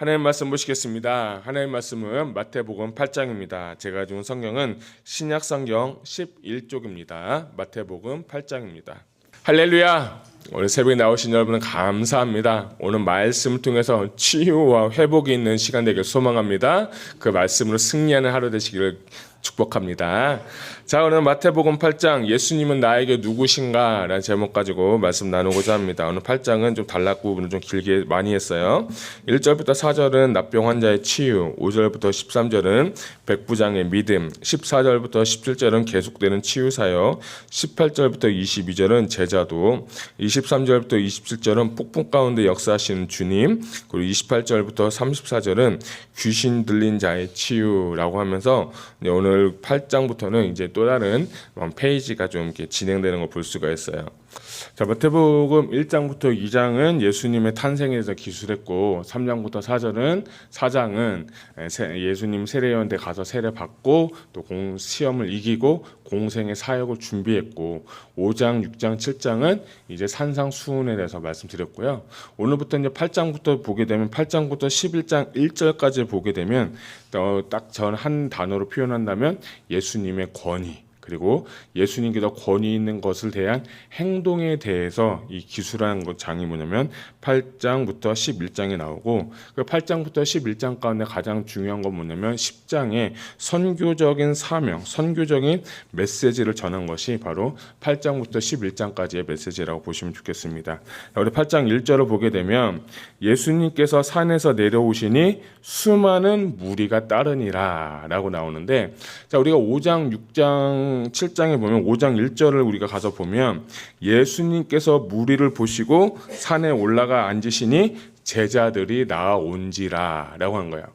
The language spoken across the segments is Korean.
하나님 말씀 보시겠습니다. 하나님 말씀은 마태복음 8장입니다. 제가 준 성경은 신약 성경 11쪽입니다. 마태복음 8장입니다. 할렐루야! 오늘 새벽에 나오신 여러분 감사합니다. 오늘 말씀을 통해서 치유와 회복이 있는 시간 되길 소망합니다. 그 말씀으로 승리하는 하루 되시기를 축복합니다. 자, 오늘 마태복음 8장 예수님은 나에게 누구신가? 라는 제목 가지고 말씀 나누고자 합니다. 오늘 8장은 좀 단락 부분을 좀 길게 많이 했어요. 1절부터 4절은 납병 환자의 치유, 5절부터 13절은 백부장의 믿음, 14절부터 17절은 계속되는 치유 사역, 18절부터 22절은 제자도, 23절부터 27절은 폭풍 가운데 역사하시는 주님, 그리고 28절부터 34절은 귀신 들린 자의 치유라고 하면서 오늘 8장부터는 이제 또 다른 페이지가 좀 이렇게 진행되는 걸 볼 수가 있어요. 자, 마태복음 1장부터 2장은 예수님의 탄생에 대해서 기술했고, 3장부터 4장은 예수님 세례요한대 가서 세례 받고 또 시험을 이기고 공생의 사역을 준비했고, 5장, 6장, 7장은 이제 산상수훈에 대해서 말씀드렸고요. 오늘부터 이제 8장부터 보게 되면 8장부터 11장 1절까지 보게 되면 딱 전 한 단어로 표현한다면 예수님의 권위, 그리고 예수님께서 권위 있는 것을 대한 행동에 대해서 이 기술하는 장이 뭐냐면 8장부터 11장에 나오고, 그 8장부터 11장 가운데 가장 중요한 건 뭐냐면 10장의 선교적인 사명, 선교적인 메시지를 전한 것이 바로 8장부터 11장까지의 메시지라고 보시면 좋겠습니다. 우리 8장 1절을 보게 되면 예수님께서 산에서 내려오시니 수많은 무리가 따르니라 라고 나오는데, 자, 우리가 5장, 6장, 7장에 보면 5장 1절을 우리가 가서 보면 예수님께서 무리를 보시고 산에 올라가 앉으시니 제자들이 나아온지라 라고 한 거예요.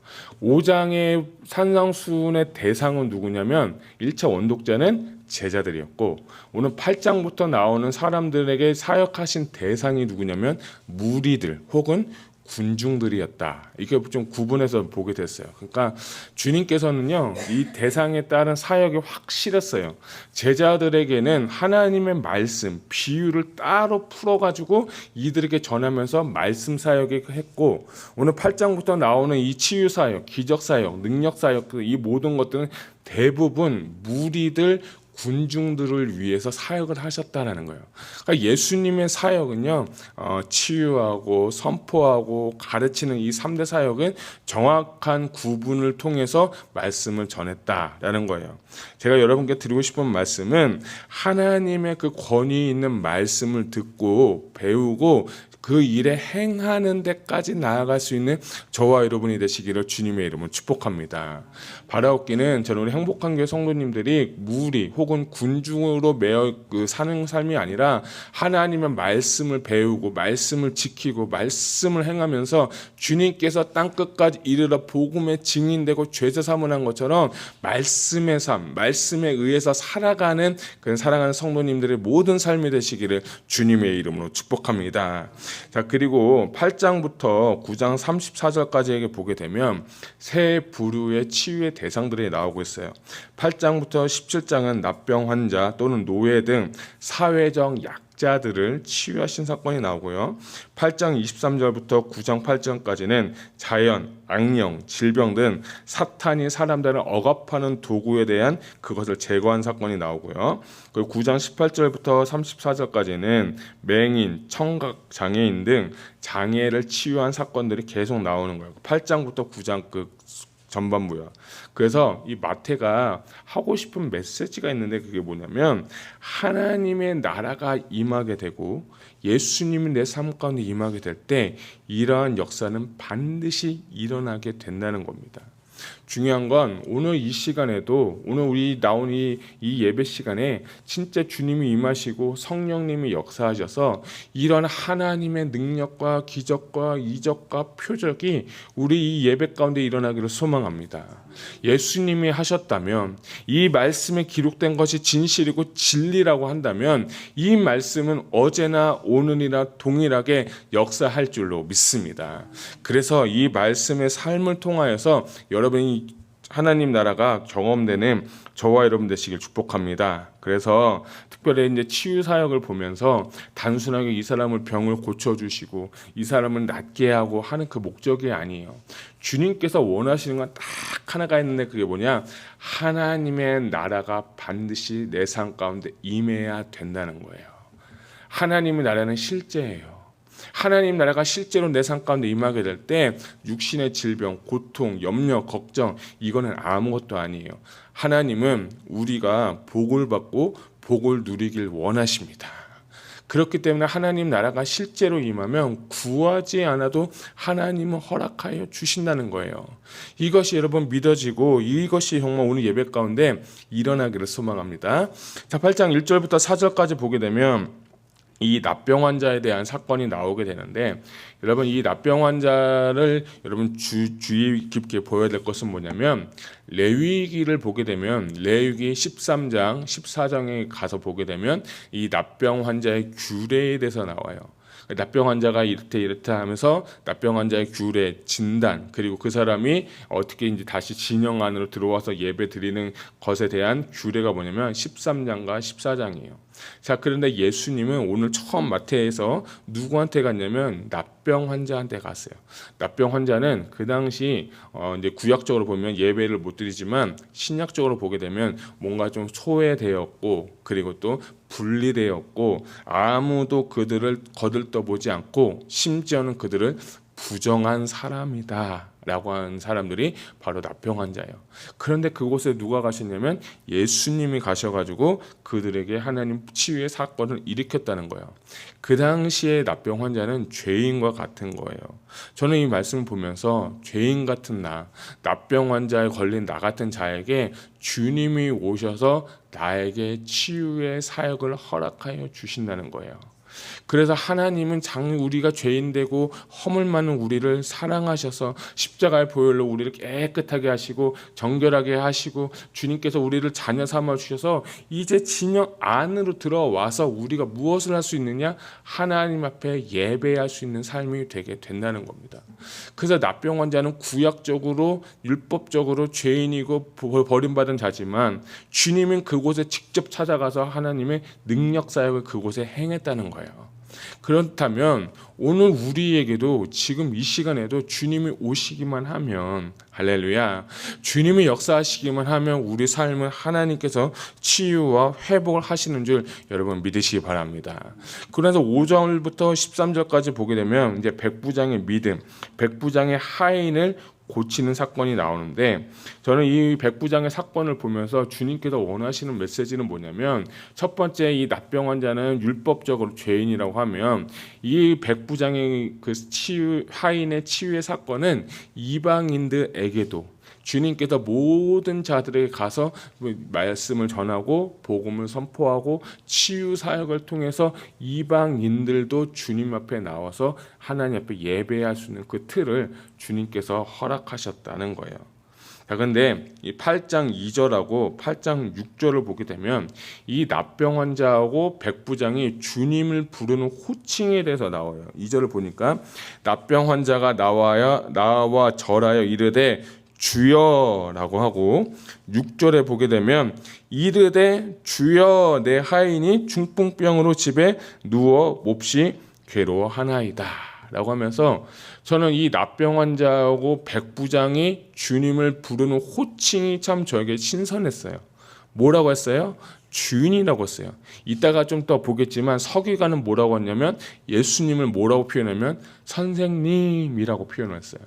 5장의 산상수훈의 대상은 누구냐면 1차 원독자는 제자들이었고, 오늘 8장부터 나오는 사람들에게 사역하신 대상이 누구냐면 무리들 혹은 군중들이었다. 이게 좀 구분해서 보게 됐어요. 그러니까 주님께서는요, 이 대상에 따른 사역이 확실했어요. 제자들에게는 하나님의 말씀, 비유를 따로 풀어가지고 이들에게 전하면서 말씀 사역을 했고, 오늘 8장부터 나오는 이 치유 사역, 기적 사역, 능력 사역, 이 모든 것들은 대부분 무리들, 군중들을 위해서 사역을 하셨다라는 거예요. 그러니까 예수님의 사역은요, 치유하고 선포하고 가르치는 이 3대 사역은 정확한 구분을 통해서 말씀을 전했다라는 거예요. 제가 여러분께 드리고 싶은 말씀은 하나님의 그 권위 있는 말씀을 듣고 배우고 그 일에 행하는 데까지 나아갈 수 있는 저와 여러분이 되시기를 주님의 이름으로 축복합니다. 바라옵기는 저는 우리 행복한 교회 성도님들이 무리 혹은 군중으로 매여 사는 삶이 아니라 하나님의 말씀을 배우고 말씀을 지키고 말씀을 행하면서 주님께서 땅끝까지 이르러 복음의 증인되고 죄사 사문한 것처럼 말씀의 삶, 말씀에 의해서 살아가는 그 사랑하는 성도님들의 모든 삶이 되시기를 주님의 이름으로 축복합니다. 자, 그리고 8장부터 9장 34절까지 보게 되면 세 부류의 치유의 대상들이 나오고 있어요. 8장부터 17장은 납병 환자 또는 노예 등 사회적 약자들을 치유하신 사건이 나오고요. 8장 23절부터 9장 8장까지는 자연, 악령, 질병 등 사탄이 사람들을 억압하는 도구에 대한 그것을 제거한 사건이 나오고요. 그리고 9장 18절부터 34절까지는 맹인, 청각, 장애인 등 장애를 치유한 사건들이 계속 나오는 거예요. 8장부터 9장 전반부야. 그래서 이 마태가 하고 싶은 메시지가 있는데 그게 뭐냐면 하나님의 나라가 임하게 되고 예수님이 내 삶 가운데 임하게 될 때 이러한 역사는 반드시 일어나게 된다는 겁니다. 중요한 건 오늘 이 시간에도 오늘 우리 나온 이 예배 시간에 진짜 주님이 임하시고 성령님이 역사하셔서 이런 하나님의 능력과 기적과 이적과 표적이 우리 이 예배 가운데 일어나기를 소망합니다. 예수님이 하셨다면 이 말씀에 기록된 것이 진실이고 진리라고 한다면 이 말씀은 어제나 오늘이나 동일하게 역사할 줄로 믿습니다. 그래서 이 말씀의 삶을 통하여서 여러분이 하나님 나라가 경험되는 저와 여러분 되시길 축복합니다. 그래서 특별히 이제 치유 사역을 보면서 단순하게 이 사람을 병을 고쳐주시고 이 사람을 낫게 하고 하는 그 목적이 아니에요. 주님께서 원하시는 건 딱 하나가 있는데 그게 뭐냐? 하나님의 나라가 반드시 내 삶 가운데 임해야 된다는 거예요. 하나님의 나라는 실제예요. 하나님 나라가 실제로 내 삶 가운데 임하게 될 때 육신의 질병, 고통, 염려, 걱정 이거는 아무것도 아니에요. 하나님은 우리가 복을 받고 복을 누리길 원하십니다. 그렇기 때문에 하나님 나라가 실제로 임하면 구하지 않아도 하나님은 허락하여 주신다는 거예요. 이것이 여러분 믿어지고 이것이 정말 오늘 예배 가운데 일어나기를 소망합니다. 자, 8장 1절부터 4절까지 보게 되면 이 납병 환자에 대한 사건이 나오게 되는데 여러분 이 납병 환자를 여러분 주의 깊게 보여야 될 것은 뭐냐면 레위기를 보게 되면 레위기 13장 14장에 가서 보게 되면 이 납병 환자의 규례에 대해서 나와요. 납병 환자가 이렇다 하면서 납병 환자의 규례, 진단 그리고 그 사람이 어떻게 이제 다시 진영 안으로 들어와서 예배 드리는 것에 대한 규례가 뭐냐면 13장과 14장이에요. 자, 그런데 예수님은 오늘 처음 마태에서 누구한테 갔냐면 납병 환자한테 갔어요. 납병 환자는 그 당시 이제 구약적으로 보면 예배를 못 드리지만 신약적으로 보게 되면 뭔가 좀 소외되었고 그리고 또 분리되었고 아무도 그들을 거들떠보지 않고 심지어는 그들을 부정한 사람이다 라고 하는 사람들이 바로 납병 환자예요. 그런데 그곳에 누가 가셨냐면 예수님이 가셔가지고 그들에게 하나님 치유의 사건을 일으켰다는 거예요. 그 당시에 납병 환자는 죄인과 같은 거예요. 저는 이 말씀을 보면서 죄인 같은 납병 환자에 걸린 나 같은 자에게 주님이 오셔서 나에게 치유의 사역을 허락하여 주신다는 거예요. 그래서 하나님은 우리가 죄인되고 허물 많은 우리를 사랑하셔서 십자가의 보혈로 우리를 깨끗하게 하시고 정결하게 하시고 주님께서 우리를 자녀 삼아 주셔서 이제 진영 안으로 들어와서 우리가 무엇을 할 수 있느냐? 하나님 앞에 예배할 수 있는 삶이 되게 된다는 겁니다. 그래서 납병 환자는 구약적으로 율법적으로 죄인이고 버림받은 자지만 주님은 그곳에 직접 찾아가서 하나님의 능력 사역을 그곳에 행했다는 거예요. 그렇다면 오늘 우리에게도 지금 이 시간에도 주님이 오시기만 하면 할렐루야 주님이 역사하시기만 하면 우리 삶을 하나님께서 치유와 회복을 하시는 줄 여러분 믿으시기 바랍니다. 그래서 5절부터 13절까지 보게 되면 이제 백부장의 믿음, 백부장의 하인을 고치는 사건이 나오는데 저는 이 백부장의 사건을 보면서 주님께서 원하시는 메시지는 뭐냐면 첫 번째 이 납병 환자는 율법적으로 죄인이라고 하면 이 백부장의 그 하인의 치유의 사건은 이방인들에게도 주님께서 모든 자들에게 가서 말씀을 전하고 복음을 선포하고 치유 사역을 통해서 이방인들도 주님 앞에 나와서 하나님 앞에 예배할 수 있는 그 틀을 주님께서 허락하셨다는 거예요. 자, 근데 이 8장 2절하고 8장 6절을 보게 되면 이 납병 환자하고 백부장이 주님을 부르는 호칭에 대해서 나와요. 2절을 보니까 납병 환자가 나와 절하여 이르되 주여라고 하고 6절에 보게 되면 이르되 주여 내 하인이 중풍병으로 집에 누워 몹시 괴로워하나이다 라고 하면서 저는 이 납병 환자하고 백부장이 주님을 부르는 호칭이 참 저에게 신선했어요. 뭐라고 했어요? 주인이라고 했어요. 이따가 좀 더 보겠지만 서기관은 뭐라고 했냐면 예수님을 뭐라고 표현하면 선생님이라고 표현을 했어요.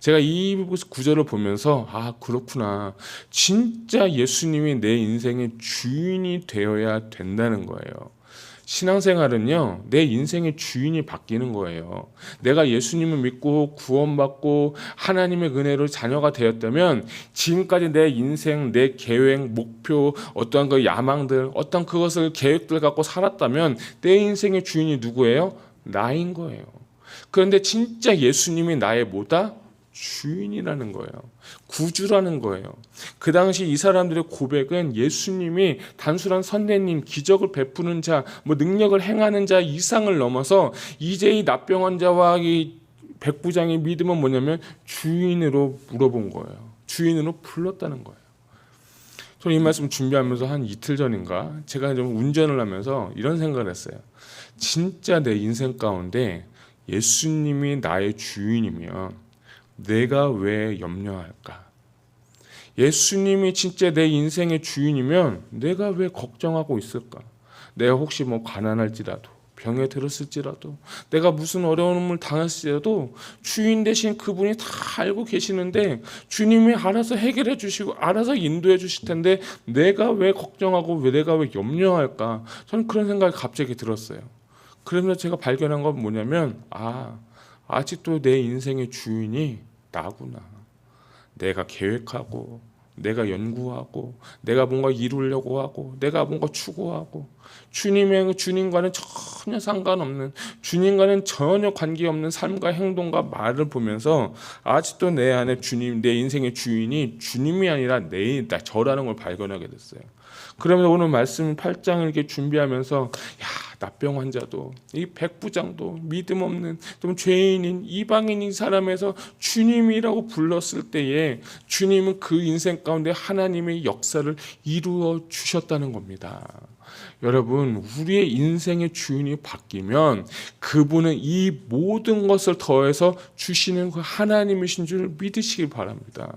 제가 이 구절을 보면서 그렇구나. 진짜 예수님이 내 인생의 주인이 되어야 된다는 거예요. 신앙생활은요, 내 인생의 주인이 바뀌는 거예요. 내가 예수님을 믿고 구원받고 하나님의 은혜로 자녀가 되었다면 지금까지 내 인생, 내 계획, 목표, 어떠한 그 야망들, 어떤 그것을 계획들 갖고 살았다면 내 인생의 주인이 누구예요? 나인 거예요. 그런데 진짜 예수님이 나의 뭐다? 주인이라는 거예요. 구주라는 거예요. 그 당시 이 사람들의 고백은 예수님이 단순한 선대님, 기적을 베푸는 자, 능력을 행하는 자 이상을 넘어서 이제 이 납병 환자와 이 백부장의 믿음은 뭐냐면 주인으로 물어본 거예요. 주인으로 불렀다는 거예요. 저는 이 말씀 준비하면서 한 이틀 전인가 제가 좀 운전을 하면서 이런 생각을 했어요. 진짜 내 인생 가운데 예수님이 나의 주인이면 내가 왜 염려할까? 예수님이 진짜 내 인생의 주인이면 내가 왜 걱정하고 있을까? 내가 혹시 가난할지라도 병에 들었을지라도 내가 무슨 어려움을 당했을지라도 주인 대신 그분이 다 알고 계시는데 주님이 알아서 해결해 주시고 알아서 인도해 주실 텐데 내가 왜 걱정하고 내가 왜 염려할까? 저는 그런 생각이 갑자기 들었어요. 그러면서 제가 발견한 건 뭐냐면 아직도 내 인생의 주인이 나구나. 내가 계획하고 내가 연구하고 내가 뭔가 이루려고 하고 내가 뭔가 추구하고 주님과는 전혀 상관없는 주님과는 전혀 관계없는 삶과 행동과 말을 보면서 아직도 내 안에 주님, 내 인생의 주인이 주님이 아니라 저라는 걸 발견하게 됐어요. 그러면서 오늘 말씀 8장을 이렇게 준비하면서 납병 환자도 이 백부장도 믿음 없는 좀 죄인인 이방인인 사람에서 주님이라고 불렀을 때에 주님은 그 인생 가운데 하나님의 역사를 이루어 주셨다는 겁니다. 여러분, 우리의 인생의 주인이 바뀌면 그분은 이 모든 것을 더해서 주시는 그 하나님이신 줄 믿으시길 바랍니다.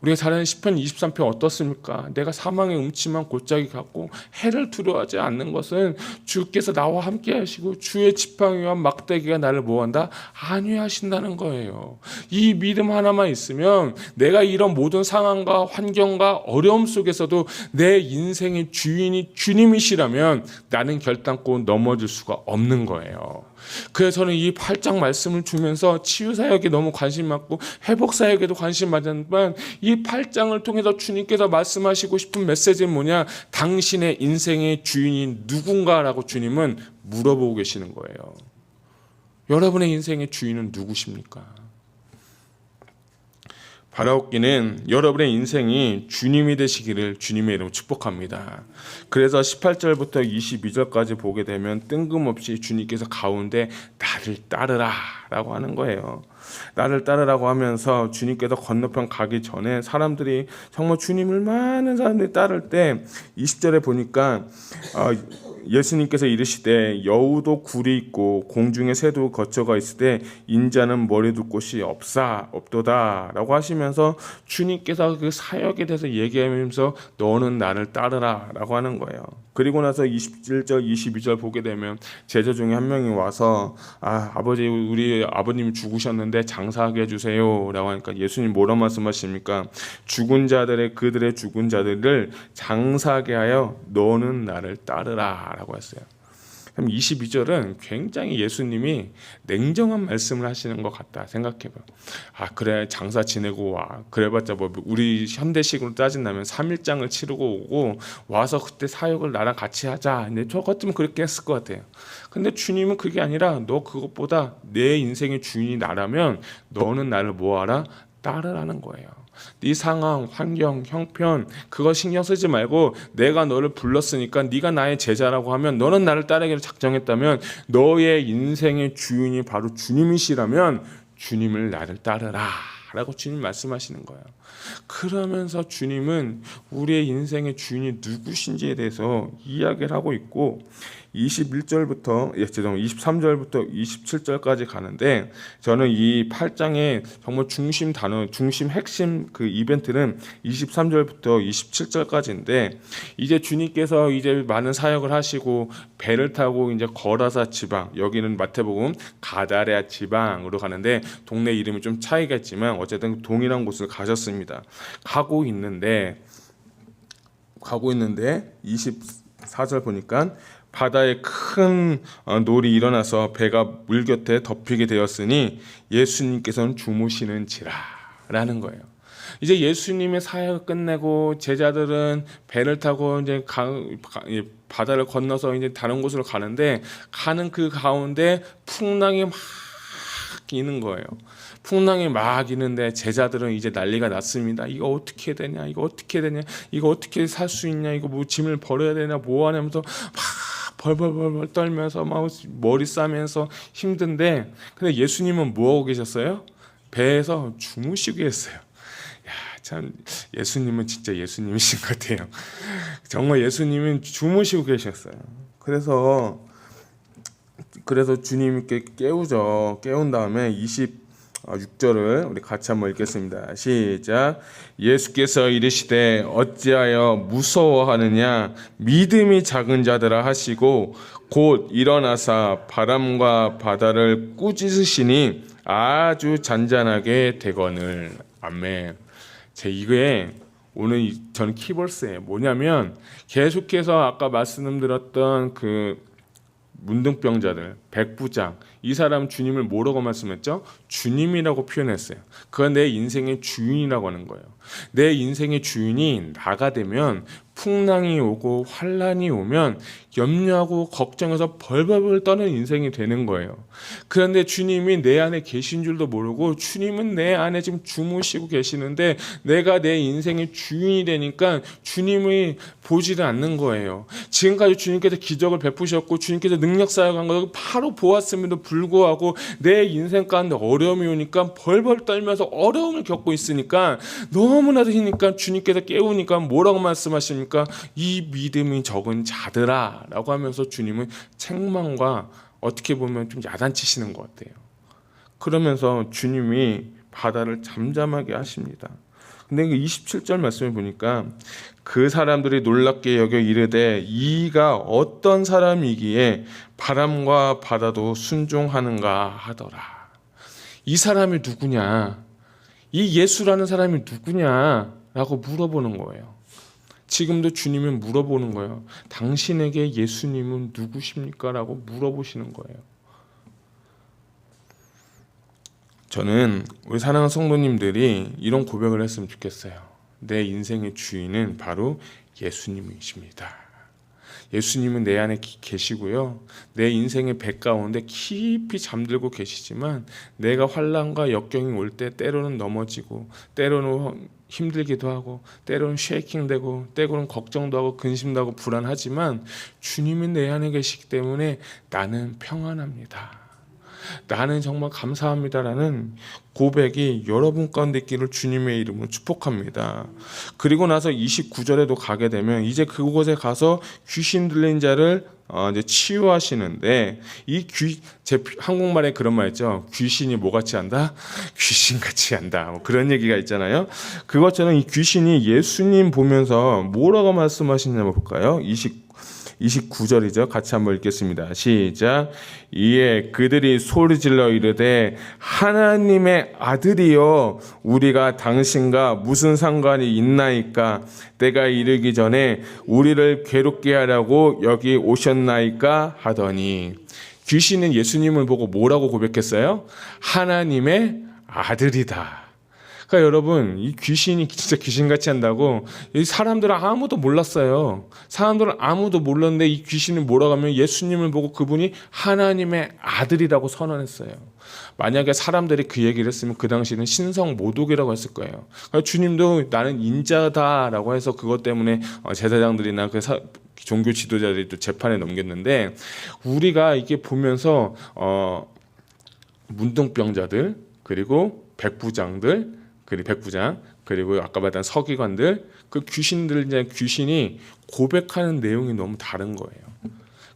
우리가 잘 아는 시편 23편 어떻습니까? 내가 사망의 음침한 골짜기 같고 해를 두려워하지 않는 것은 주께서 나와 함께 하시고 주의 지팡이와 막대기가 나를 뭐한다? 안위하신다는 거예요. 이 믿음 하나만 있으면 내가 이런 모든 상황과 환경과 어려움 속에서도 내 인생의 주인이 주님이시라면 나는 결단코 넘어질 수가 없는 거예요. 그래서 저는 이 8장 말씀을 주면서 치유사역에 너무 관심 많고 회복사역에도 관심 많지만 이 8장을 통해서 주님께서 말씀하시고 싶은 메시지는 뭐냐? 당신의 인생의 주인이 누군가라고 주님은 물어보고 계시는 거예요. 여러분의 인생의 주인은 누구십니까? 바라옵기는 여러분의 인생이 주님이 되시기를 주님의 이름으로 축복합니다. 그래서 18절부터 22절까지 보게 되면 뜬금없이 주님께서 가운데 나를 따르라 라고 하는 거예요. 나를 따르라고 하면서 주님께서 건너편 가기 전에 사람들이 정말 주님을 많은 사람들이 따를 때 20절에 보니까 예수님께서 이르시되 여우도 굴이 있고 공중에 새도 거처가 있으되 인자는 머리 둘 곳이 없도다 라고 하시면서 주님께서 그 사역에 대해서 얘기하면서 너는 나를 따르라 라고 하는 거예요. 그리고 나서 21절 22절 보게 되면 제자 중에 한 명이 와서 아버지 우리 아버님이 죽으셨는데 장사하게 해주세요 라고 하니까 예수님 뭐라 말씀하십니까? 그들의 죽은 자들을 장사하게 하여 너는 나를 따르라 라고 했어요. 그럼 22절은 굉장히 예수님이 냉정한 말씀을 하시는 것 같다 생각해봐. 그래 장사 지내고 와. 그래봤자 우리 현대식으로 따진다면 3일장을 치르고 오고 와서 그때 사역을 나랑 같이 하자. 근데 저 같으면 그렇게 했을 것 같아요. 근데 주님은 그게 아니라 너 그것보다 내 인생의 주인이 나라면 너는 나를 뭐하라? 따르라는 거예요. 네 상황, 환경, 형편 그거 신경 쓰지 말고 내가 너를 불렀으니까 네가 나의 제자라고 하면 너는 나를 따르기로 작정했다면 너의 인생의 주인이 바로 주님이시라면 주님을 나를 따르라 라고 주님 말씀하시는 거예요. 그러면서 주님은 우리의 인생의 주인이 누구신지에 대해서 이야기를 하고 있고 23절부터 27절까지 가는데 저는 이 8장의 정말 중심 핵심 그 이벤트는 23절부터 27절까지인데 이제 주님께서 이제 많은 사역을 하시고 배를 타고 이제 거라사 지방, 여기는 마태복음 가다레아 지방으로 가는데 동네 이름이 좀 차이가 있지만 어쨌든 동일한 곳을 가셨습니다. 가고 있는데 24절 보니까 바다에 큰 놀이 일어나서 배가 물 곁에 덮이게 되었으니 예수님께서는 주무시는지라 라는 거예요. 이제 예수님의 사역을 끝내고 제자들은 배를 타고 이제 바다를 건너서 이제 다른 곳으로 가는데 가는 그 가운데 풍랑이 막 이는 거예요. 풍랑이 막 이는데 제자들은 이제 난리가 났습니다. 이거 어떻게 되냐? 이거 어떻게 살 수 있냐? 이거 뭐 짐을 버려야 되냐? 뭐 하냐면서 막 벌벌 떨면서 막 머리 싸면서 힘든데 근데 예수님은 뭐 하고 계셨어요? 배에서 주무시고 했어요. 참 예수님은 진짜 예수님이신 것 같아요. 정말 예수님은 주무시고 계셨어요. 그래서 주님께 깨우죠. 깨운 다음에 26절을 우리 같이 한번 읽겠습니다. 시작. 예수께서 이르시되 어찌하여 무서워하느냐 믿음이 작은 자들아 하시고 곧 일어나사 바람과 바다를 꾸짖으시니 아주 잔잔하게 되거늘. 아멘. 이게 오늘 저는 키버스예요. 뭐냐면 계속해서 아까 말씀드렸던 그 문둥병자들, 백부장, 이 사람 주님을 뭐라고 말씀했죠? 주님이라고 표현했어요. 그건 내 인생의 주인이라고 하는 거예요. 내 인생의 주인이 나가 되면 풍랑이 오고 환란이 오면 염려하고 걱정해서 벌벌벌 떠는 인생이 되는 거예요. 그런데 주님이 내 안에 계신 줄도 모르고 주님은 내 안에 지금 주무시고 계시는데 내가 내 인생의 주인이 되니까 주님이 보지를 않는 거예요. 지금까지 주님께서 기적을 베푸셨고 주님께서 능력 사역한 걸 바로 보았음에도 불구하고 내 인생 가운데 어려움이 오니까 벌벌 떨면서 어려움을 겪고 있으니까 너무나도 힘드니까 주님께서 깨우니까 뭐라고 말씀하십니까? 이 믿음이 적은 자들아 라고 하면서 주님은 책망과 어떻게 보면 좀 야단치시는 것 같아요. 그러면서 주님이 바다를 잠잠하게 하십니다. 근데 27절 말씀을 보니까 그 사람들이 놀랍게 여겨 이르되 이가 어떤 사람이기에 바람과 바다도 순종하는가 하더라. 이 사람이 누구냐? 이 예수라는 사람이 누구냐라고 물어보는 거예요. 지금도 주님은 물어보는 거예요. 당신에게 예수님은 누구십니까? 라고 물어보시는 거예요. 저는 우리 사랑하는 성도님들이 이런 고백을 했으면 좋겠어요. 내 인생의 주인은 바로 예수님이십니다. 예수님은 내 안에 계시고요. 내 인생의 배 가운데 깊이 잠들고 계시지만 내가 환난과 역경이 올 때 때로는 넘어지고 때로는 힘들기도 하고 때로는 쉐이킹되고 때로는 걱정도 하고 근심도 하고 불안하지만 주님은 내 안에 계시기 때문에 나는 평안합니다. 나는 정말 감사합니다라는 고백이 여러분 가운데 있기를 주님의 이름으로 축복합니다. 그리고 나서 29절에도 가게 되면 이제 그곳에 가서 귀신 들린 자를 이제 치유하시는데 제 한국말에 그런 말 있죠. 귀신이 뭐같이 한다? 귀신같이 한다. 뭐 그런 얘기가 있잖아요. 그것처럼 이 귀신이 예수님 보면서 뭐라고 말씀하시냐 볼까요? 29절이죠. 같이 한번 읽겠습니다. 시작. 이에 그들이 소리질러 이르되 하나님의 아들이여 우리가 당신과 무슨 상관이 있나이까? 때가 이르기 전에 우리를 괴롭게 하려고 여기 오셨나이까? 하더니 귀신은 예수님을 보고 뭐라고 고백했어요? 하나님의 아들이다. 그러니까 여러분 이 귀신이 진짜 귀신같이 한다고 이 사람들은 아무도 몰랐어요. 사람들은 아무도 몰랐는데 이 귀신이 뭐라고 하면 예수님을 보고 그분이 하나님의 아들이라고 선언했어요. 만약에 사람들이 그 얘기를 했으면 그 당시는 신성 모독이라고 했을 거예요. 그러니까 주님도 나는 인자다라고 해서 그것 때문에 제사장들이나 그 종교 지도자들이 또 재판에 넘겼는데 우리가 이게 보면서 문둥병자들 그리고 백부장 그리고 아까 말한 서기관들 그 귀신이 고백하는 내용이 너무 다른 거예요.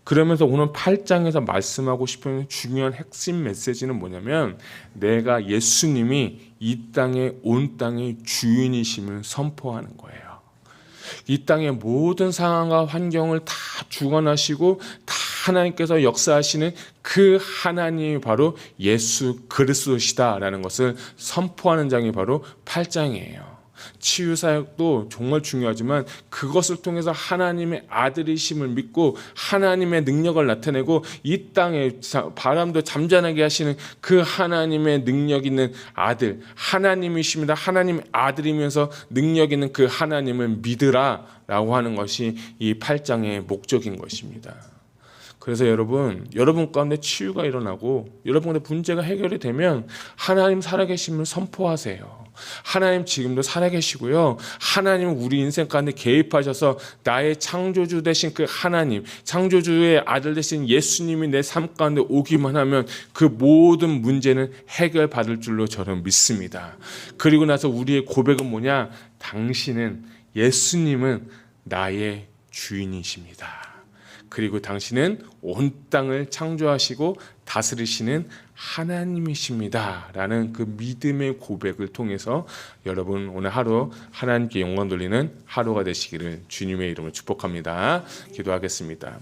그러면서 오늘 8장에서 말씀하고 싶은 중요한 핵심 메시지는 뭐냐면 내가 예수님이 이 땅에 온 땅의 주인이심을 선포하는 거예요. 이 땅의 모든 상황과 환경을 다 주관하시고 다 하나님께서 역사하시는 그 하나님이 바로 예수 그리스도시다라는 것을 선포하는 장이 바로 8장이에요. 치유사역도 정말 중요하지만 그것을 통해서 하나님의 아들이심을 믿고 하나님의 능력을 나타내고 이 땅에 바람도 잠잠하게 하시는 그 하나님의 능력 있는 아들 하나님이십니다. 하나님의 아들이면서 능력 있는 그 하나님을 믿으라 라고 하는 것이 이 8장의 목적인 것입니다. 그래서 여러분 가운데 치유가 일어나고 여러분 가운데 문제가 해결이 되면 하나님 살아계심을 선포하세요. 하나님 지금도 살아계시고요. 하나님은 우리 인생 가운데 개입하셔서 나의 창조주 되신 그 하나님, 창조주의 아들 되신 예수님이 내 삶 가운데 오기만 하면 그 모든 문제는 해결받을 줄로 저는 믿습니다. 그리고 나서 우리의 고백은 뭐냐? 예수님은 나의 주인이십니다. 그리고 당신은 온 땅을 창조하시고 다스리시는 하나님이십니다. 라는 그 믿음의 고백을 통해서 여러분 오늘 하루 하나님께 영광 돌리는 하루가 되시기를 주님의 이름으로 축복합니다. 기도하겠습니다.